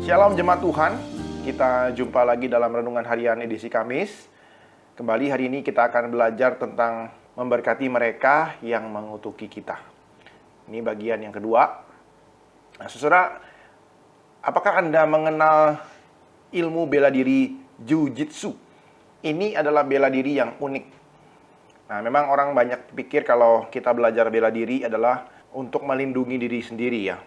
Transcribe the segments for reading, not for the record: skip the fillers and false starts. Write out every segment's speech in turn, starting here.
Shalom jemaat Tuhan, kita jumpa lagi dalam Renungan Harian edisi Kamis. Kembali hari ini kita akan belajar tentang memberkati mereka yang mengutuki kita. Ini bagian yang kedua. Nah, saudara, apakah Anda mengenal ilmu bela diri Jiu-Jitsu? Ini adalah bela diri yang unik. Nah, memang orang banyak pikir kalau kita belajar bela diri adalah untuk melindungi diri sendiri ya.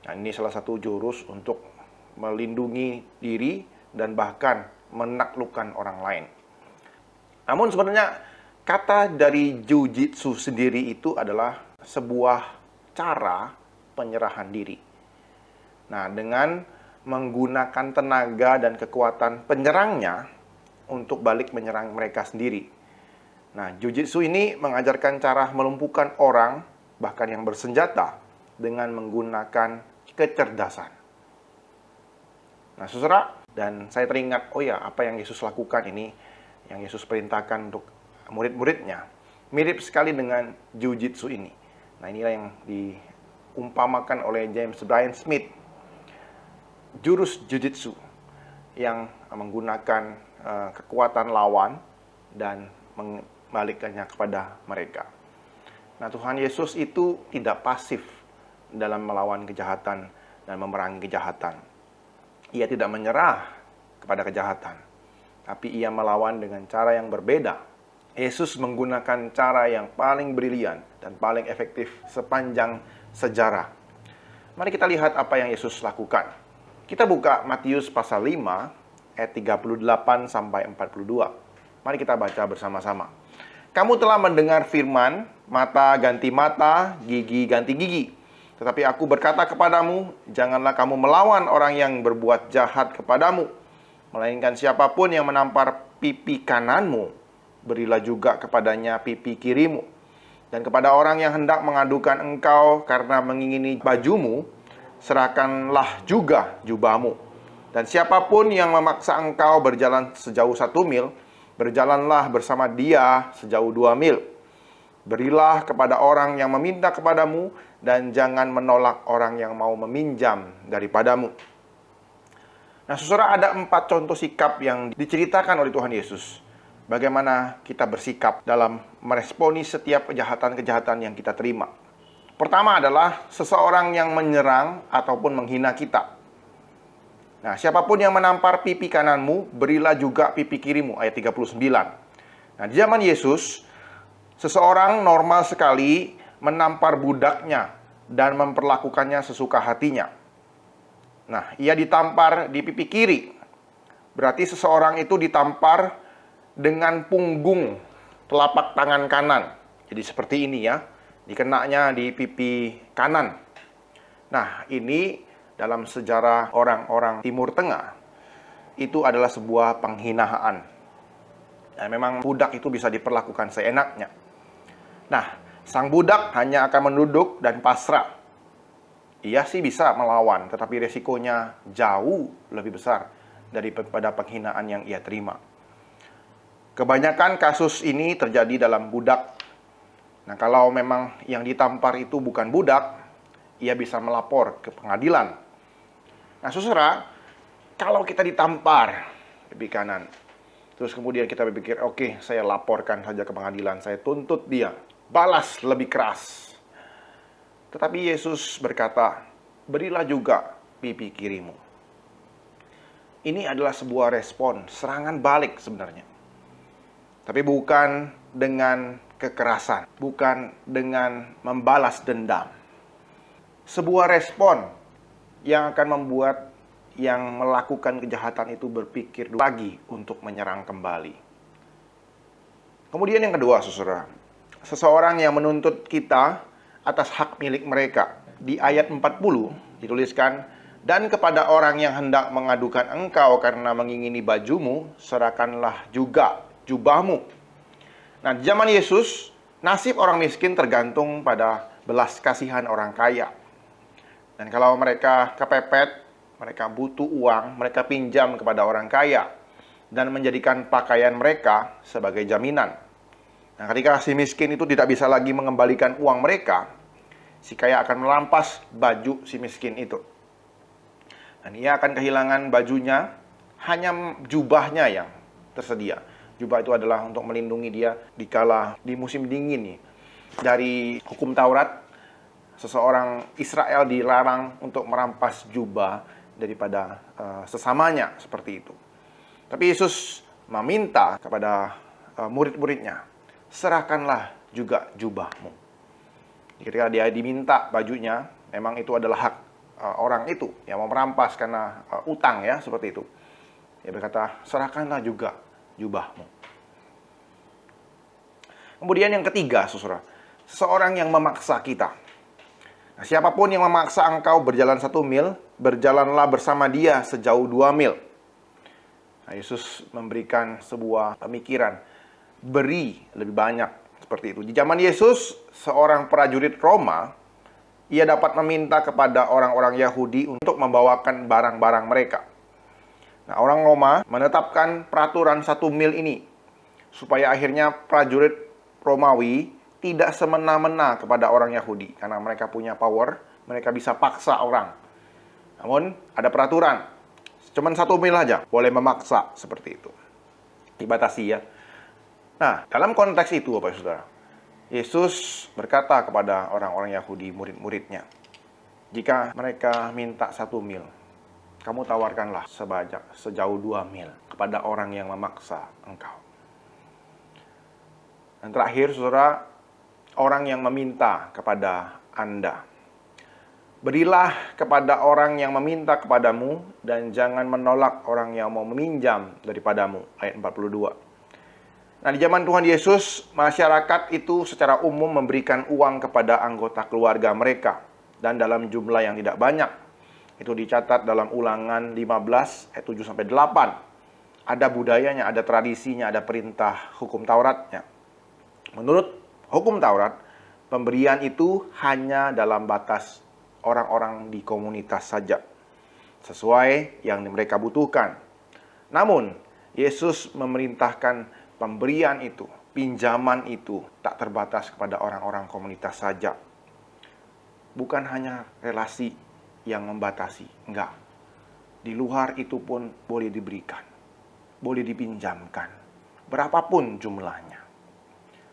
Nah, ini salah satu jurus untuk melindungi diri dan bahkan menaklukkan orang lain. Namun sebenarnya kata dari Jiu-Jitsu sendiri itu adalah sebuah cara penyerahan diri. Nah, dengan menggunakan tenaga dan kekuatan penyerangnya untuk balik menyerang mereka sendiri. Nah, Jiu-Jitsu ini mengajarkan cara melumpuhkan orang, bahkan yang bersenjata, dengan menggunakan kecerdasan. Nah, saudara, dan saya teringat, apa yang Yesus lakukan ini, yang Yesus perintahkan untuk murid-muridnya, mirip sekali dengan Jiu-Jitsu ini. Nah, inilah yang diumpamakan oleh James Bryan Smith, jurus Jiu-Jitsu, yang menggunakan kekuatan lawan dan membalikkannya kepada mereka. Nah, Tuhan Yesus itu tidak pasif dalam melawan kejahatan dan memerangi kejahatan. Ia tidak menyerah kepada kejahatan, tapi ia melawan dengan cara yang berbeda. Yesus menggunakan cara yang paling brilian dan paling efektif sepanjang sejarah. Mari kita lihat apa yang Yesus lakukan. Kita buka Matius pasal 5 ayat 38 sampai 42. Mari kita baca bersama-sama. Kamu telah mendengar firman, mata ganti mata, gigi ganti gigi. Tetapi aku berkata kepadamu, janganlah kamu melawan orang yang berbuat jahat kepadamu. Melainkan siapapun yang menampar pipi kananmu, berilah juga kepadanya pipi kirimu. Dan kepada orang yang hendak mengadukan engkau karena mengingini bajumu, serahkanlah juga jubahmu. Dan siapapun yang memaksa engkau berjalan sejauh 1 mil, berjalanlah bersama dia sejauh 2 mil. Berilah kepada orang yang meminta kepadamu, dan jangan menolak orang yang mau meminjam daripadamu. Nah, saudara, ada 4 contoh sikap yang diceritakan oleh Tuhan Yesus. Bagaimana kita bersikap dalam meresponi setiap kejahatan-kejahatan yang kita terima. Pertama adalah seseorang yang menyerang ataupun menghina kita. Nah, siapapun yang menampar pipi kananmu, berilah juga pipi kirimu, ayat 39. Nah, di zaman Yesus, seseorang normal sekali menampar budaknya dan memperlakukannya sesuka hatinya. Nah, ia ditampar di pipi kiri. Berarti seseorang itu ditampar dengan punggung telapak tangan kanan. Jadi seperti ini ya, dikenanya di pipi kanan. Nah, ini dalam sejarah orang-orang Timur Tengah, itu adalah sebuah penghinaan. Nah, memang budak itu bisa diperlakukan seenaknya. Nah, sang budak hanya akan menunduk dan pasrah. Ia sih bisa melawan, tetapi resikonya jauh lebih besar daripada penghinaan yang ia terima. Kebanyakan kasus ini terjadi dalam budak. Nah, kalau memang yang ditampar itu bukan budak, ia bisa melapor ke pengadilan. Nah, saudara, kalau kita ditampar pipi kanan, terus kemudian kita berpikir, oke, saya laporkan saja ke pengadilan, saya tuntut dia, balas lebih keras. Tetapi Yesus berkata, berilah juga pipi kirimu. Ini adalah sebuah respon, serangan balik sebenarnya. Tapi bukan dengan kekerasan, bukan dengan membalas dendam. Sebuah respon yang akan membuat yang melakukan kejahatan itu berpikir lagi untuk menyerang kembali. Kemudian yang kedua, saudara, seseorang yang menuntut kita atas hak milik mereka. Di ayat 40 dituliskan, dan kepada orang yang hendak mengadukan engkau karena mengingini bajumu, serahkanlah juga jubahmu. Nah, di zaman Yesus, nasib orang miskin tergantung pada belas kasihan orang kaya. Dan kalau mereka kepepet, mereka butuh uang, mereka pinjam kepada orang kaya dan menjadikan pakaian mereka sebagai jaminan. Nah, ketika si miskin itu tidak bisa lagi mengembalikan uang mereka, si kaya akan merampas baju si miskin itu. Dan ia akan kehilangan bajunya, hanya jubahnya yang tersedia. Jubah itu adalah untuk melindungi dia dikala di musim dingin nih. Dari hukum Taurat, seseorang Israel dilarang untuk merampas jubah daripada sesamanya seperti itu. Tapi Yesus meminta kepada murid-muridnya, serahkanlah juga jubahmu. Ketika dia diminta bajunya, memang itu adalah hak orang itu yang mau merampas karena utang ya, seperti itu. Dia berkata, serahkanlah juga jubahmu. Kemudian yang ketiga, saudara, seseorang yang memaksa kita. Nah, siapapun yang memaksa engkau berjalan 1 mil, berjalanlah bersama dia sejauh 2 mil. Nah, Yesus memberikan sebuah pemikiran, beri lebih banyak, seperti itu. Di zaman Yesus, seorang prajurit Roma, ia dapat meminta kepada orang-orang Yahudi untuk membawakan barang-barang mereka. Nah, orang Roma menetapkan peraturan 1 mil ini, supaya akhirnya prajurit Romawi tidak semena-mena kepada orang Yahudi. Karena mereka punya power, mereka bisa paksa orang. Namun, ada peraturan. Cuman 1 mil aja, boleh memaksa, seperti itu. Dibatasi ya. Nah, dalam konteks itu, Bapak Saudara, Yesus berkata kepada orang-orang Yahudi, murid-muridnya, jika mereka minta 1 mil, kamu tawarkanlah sejauh 2 mil kepada orang yang memaksa engkau. Dan terakhir, saudara, orang yang meminta kepada Anda. Berilah kepada orang yang meminta kepadamu, dan jangan menolak orang yang mau meminjam daripadamu. Ayat 42. Nah, di zaman Tuhan Yesus, masyarakat itu secara umum memberikan uang kepada anggota keluarga mereka. Dan dalam jumlah yang tidak banyak. Itu dicatat dalam Ulangan 15 ayat 7-8. Ada budayanya, ada tradisinya, ada perintah hukum Tauratnya. Menurut hukum Taurat, pemberian itu hanya dalam batas orang-orang di komunitas saja, sesuai yang mereka butuhkan. Namun, Yesus memerintahkan pemberian itu, pinjaman itu, tak terbatas kepada orang-orang komunitas saja. Bukan hanya relasi yang membatasi, enggak. Di luar itu pun boleh diberikan, boleh dipinjamkan, berapapun jumlahnya.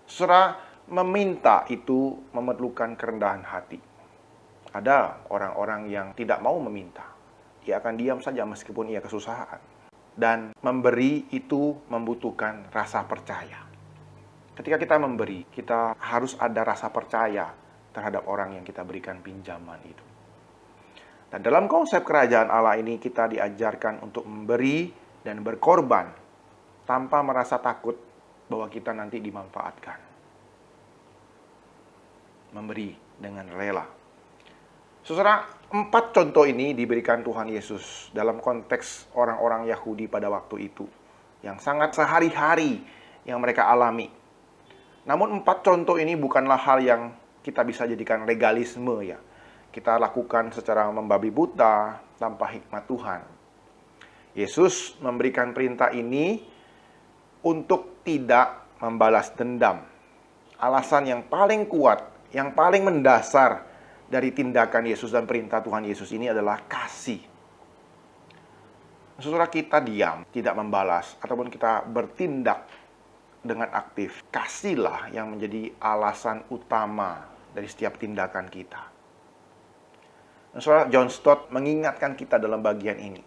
Saudara, meminta itu memerlukan kerendahan hati. Ada orang-orang yang tidak mau meminta. Ia akan diam saja meskipun ia kesusahan. Dan memberi itu membutuhkan rasa percaya. Ketika kita memberi, kita harus ada rasa percaya terhadap orang yang kita berikan pinjaman itu. Dan dalam konsep kerajaan Allah ini kita diajarkan untuk memberi dan berkorban tanpa merasa takut bahwa kita nanti dimanfaatkan. Memberi dengan rela. Saudara, 4 contoh ini diberikan Tuhan Yesus dalam konteks orang-orang Yahudi pada waktu itu, yang sangat sehari-hari yang mereka alami. Namun 4 contoh ini bukanlah hal yang kita bisa jadikan legalisme ya. Kita lakukan secara membabi buta tanpa hikmat Tuhan. Yesus memberikan perintah ini untuk tidak membalas dendam. Alasan yang paling kuat, yang paling mendasar dari tindakan Yesus dan perintah Tuhan Yesus ini adalah kasih. Saudara, kita diam, tidak membalas, ataupun kita bertindak dengan aktif. Kasihlah yang menjadi alasan utama dari setiap tindakan kita. Saudara, John Stott mengingatkan kita dalam bagian ini.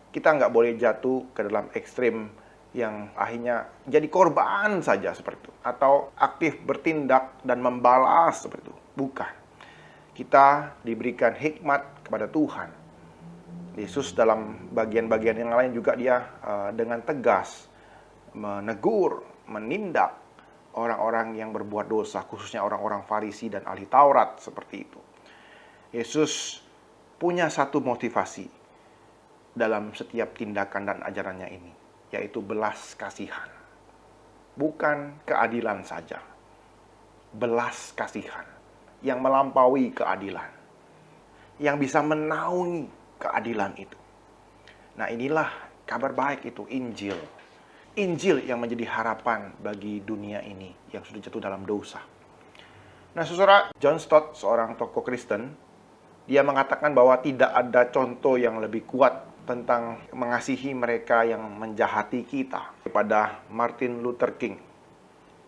Kita nggak boleh jatuh ke dalam ekstrim yang akhirnya jadi korban saja seperti itu. Atau aktif bertindak dan membalas seperti itu. Bukan. Kita diberikan hikmat kepada Tuhan. Yesus dalam bagian-bagian yang lain juga dia dengan tegas menegur, menindak orang-orang yang berbuat dosa, khususnya orang-orang Farisi dan ahli Taurat seperti itu. Yesus punya satu motivasi dalam setiap tindakan dan ajarannya ini, yaitu belas kasihan. Bukan keadilan saja. Belas kasihan yang melampaui keadilan. Yang bisa menaungi keadilan itu. Nah, inilah kabar baik itu, Injil. Injil yang menjadi harapan bagi dunia ini yang sudah jatuh dalam dosa. Nah, saudara, John Stott, seorang tokoh Kristen, Dia mengatakan bahwa tidak ada contoh yang lebih kuat tentang mengasihi mereka yang menjahati kita daripada Martin Luther King,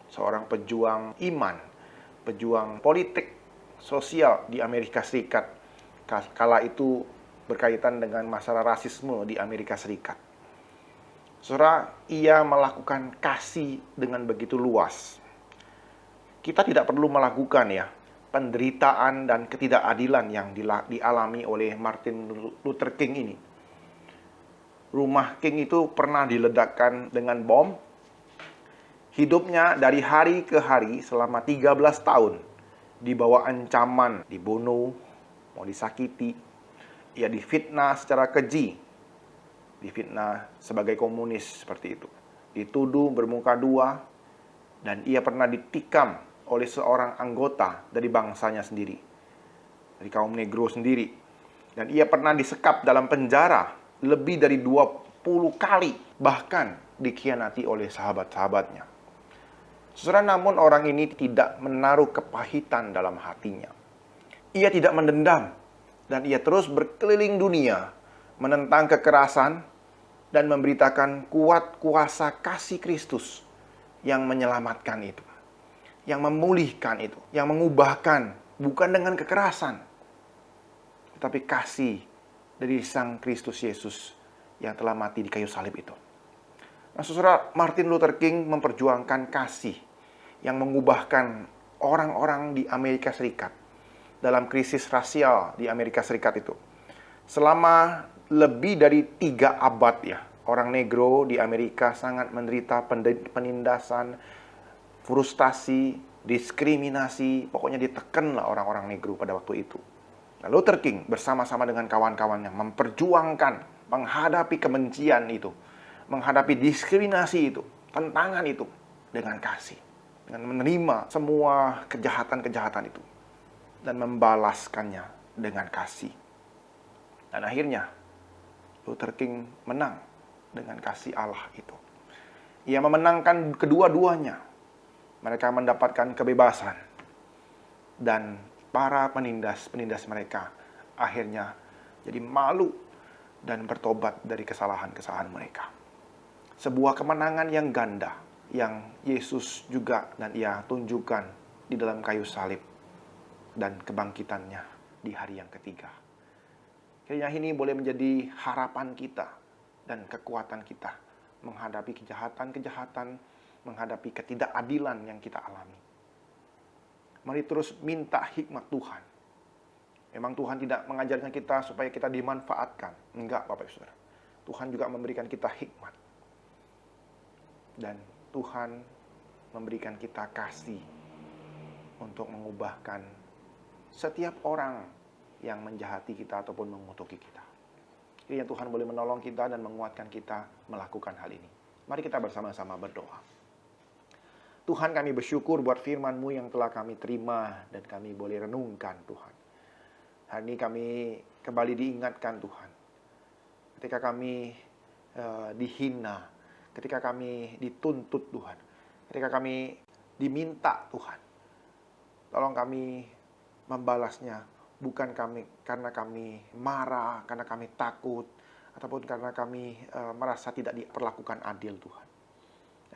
seorang pejuang iman, pejuang politik, sosial di Amerika Serikat. Kala itu berkaitan dengan masalah rasisme di Amerika Serikat. Saudara, ia melakukan kasih dengan begitu luas. Kita tidak perlu melakukan penderitaan dan ketidakadilan yang dialami oleh Martin Luther King ini. Rumah King itu pernah diledakkan dengan bom. Hidupnya dari hari ke hari selama 13 tahun di bawah ancaman, dibunuh, mau disakiti. Ia difitnah secara keji, difitnah sebagai komunis seperti itu. Dituduh bermuka dua, dan ia pernah ditikam oleh seorang anggota dari bangsanya sendiri, dari kaum negro sendiri. Dan ia pernah disekap dalam penjara lebih dari 20 kali, bahkan dikhianati oleh sahabat-sahabatnya. Saudara, namun orang ini tidak menaruh kepahitan dalam hatinya. Ia tidak mendendam, dan ia terus berkeliling dunia menentang kekerasan dan memberitakan kuat kuasa kasih Kristus yang menyelamatkan itu, yang memulihkan itu, yang mengubahkan, bukan dengan kekerasan, tetapi kasih dari Sang Kristus Yesus yang telah mati di kayu salib itu. Nah, saudara, Martin Luther King memperjuangkan kasih yang mengubahkan orang-orang di Amerika Serikat dalam krisis rasial di Amerika Serikat itu. Selama lebih dari 3 abad orang negro di Amerika sangat menderita penindasan, frustasi, diskriminasi, pokoknya ditekanlah orang-orang negro pada waktu itu. Nah, Luther King bersama-sama dengan kawan-kawannya memperjuangkan, menghadapi kebencian itu, menghadapi diskriminasi itu, tentangan itu dengan kasih, dengan menerima semua kejahatan-kejahatan itu dan membalaskannya dengan kasih. Dan akhirnya Luther King menang dengan kasih Allah itu. Ia memenangkan kedua-duanya. Mereka mendapatkan kebebasan, dan para penindas mereka akhirnya jadi malu dan bertobat dari kesalahan-kesalahan mereka. Sebuah kemenangan yang ganda yang Yesus juga dan ia tunjukkan di dalam kayu salib dan kebangkitannya di hari yang ketiga. Kiranya ini boleh menjadi harapan kita dan kekuatan kita menghadapi kejahatan-kejahatan, menghadapi ketidakadilan yang kita alami. Mari terus minta hikmat Tuhan. Memang Tuhan tidak mengajarkan kita supaya kita dimanfaatkan. Enggak, Bapak Ibu Saudara. Tuhan juga memberikan kita hikmat. Dan Tuhan memberikan kita kasih untuk mengubahkan setiap orang yang menjahati kita ataupun mengutuki kita. Kiranya Tuhan boleh menolong kita dan menguatkan kita melakukan hal ini. Mari kita bersama-sama berdoa. Tuhan, kami bersyukur buat firman-Mu yang telah kami terima dan kami boleh renungkan, Tuhan. Hari ini kami kembali diingatkan, Tuhan. Ketika kami dihina, ketika kami dituntut, Tuhan. Ketika kami diminta, Tuhan. Tolong kami membalasnya, bukan karena kami marah, karena kami takut, ataupun karena kami merasa tidak diperlakukan adil, Tuhan.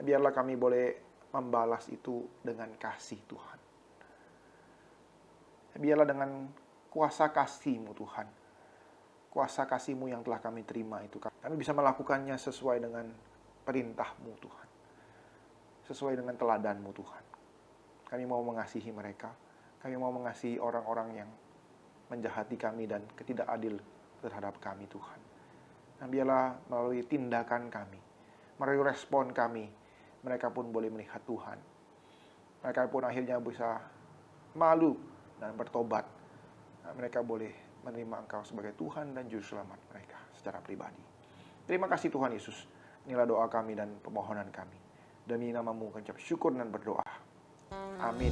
Biarlah kami boleh membalas itu dengan kasih, Tuhan. Biarlah dengan kuasa kasih-Mu, Tuhan. Kuasa kasih-Mu yang telah kami terima itu, kami bisa melakukannya sesuai dengan perintah-Mu, Tuhan. Sesuai dengan teladan-Mu, Tuhan. Kami mau mengasihi mereka. Kami mau mengasihi orang-orang yang menjahati kami dan ketidakadil terhadap kami, Tuhan. Dan biarlah melalui tindakan kami, melalui respon kami, mereka pun boleh melihat Tuhan. Mereka pun akhirnya bisa malu dan bertobat. Mereka boleh menerima Engkau sebagai Tuhan dan Juru Selamat mereka secara pribadi. Terima kasih Tuhan Yesus. Inilah doa kami dan permohonan kami. Demi nama-Mu kami ucap syukur dan berdoa. Amin.